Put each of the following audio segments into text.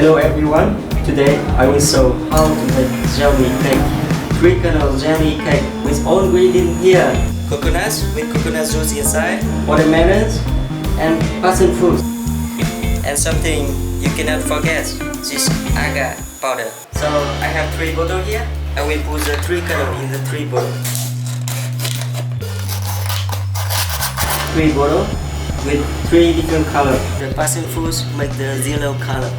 Hello everyone, today I will show how to make jelly cake. 3 kind of jelly cake with all ingredients here. Coconuts with coconut juice inside, watermelons and passion fruit. And something you cannot forget, this agar powder. So I have 3 bottles here. I will put the 3 colors in the 3 bottles. 3 bottles with 3 different colors. The passion fruits make the yellow color.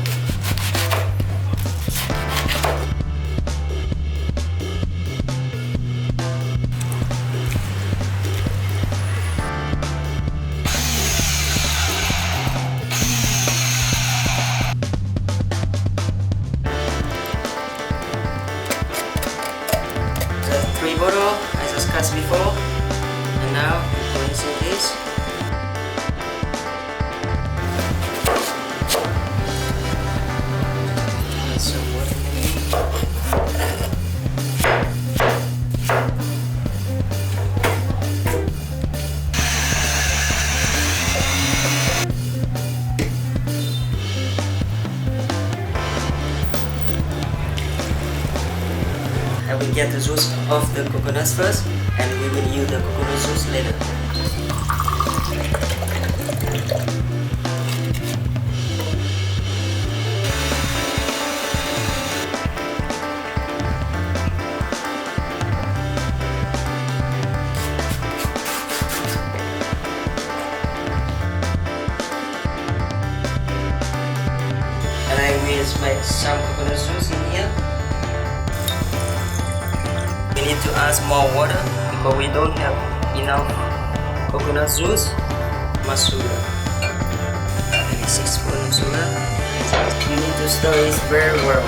The 3 bottles I just cut before, and now I'm mixing this. I will get the juice of the coconuts first, and we will use the coconut juice later. And I will make some coconut juice in here. We need to add more water because we don't have enough coconut juice. Much sugar. Maybe 6 spoons of sugar. You need to stir it very well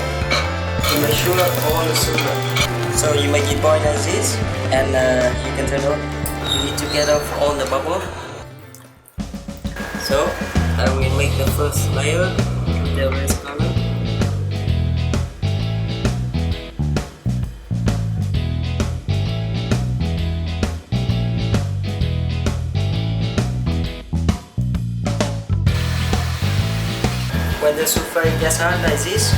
to make sure all the sugar. So you make it boil like this, and you can turn on. You need to get off all the bubble. So I will make the first layer with the red color. When the souffle gets hard like this,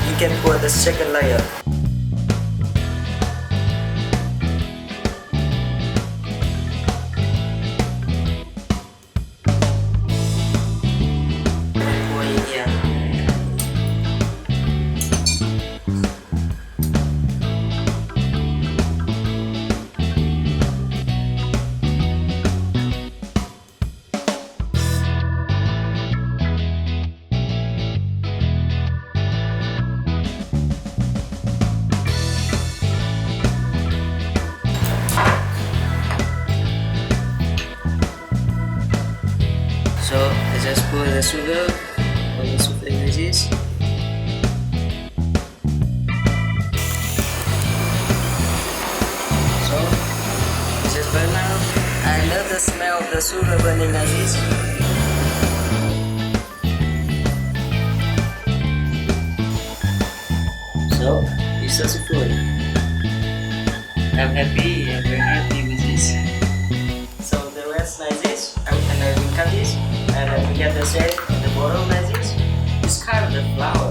you can put the second layer. Pour in here. So I just put the sugar on the souffle like this. So this is burn now. I love the smell of the sugar burning like this. So this is good. I'm happy and very happy with this. So the rest like this, and I will cut this. And we get the shape at the bottom like this. It's kind of the flower.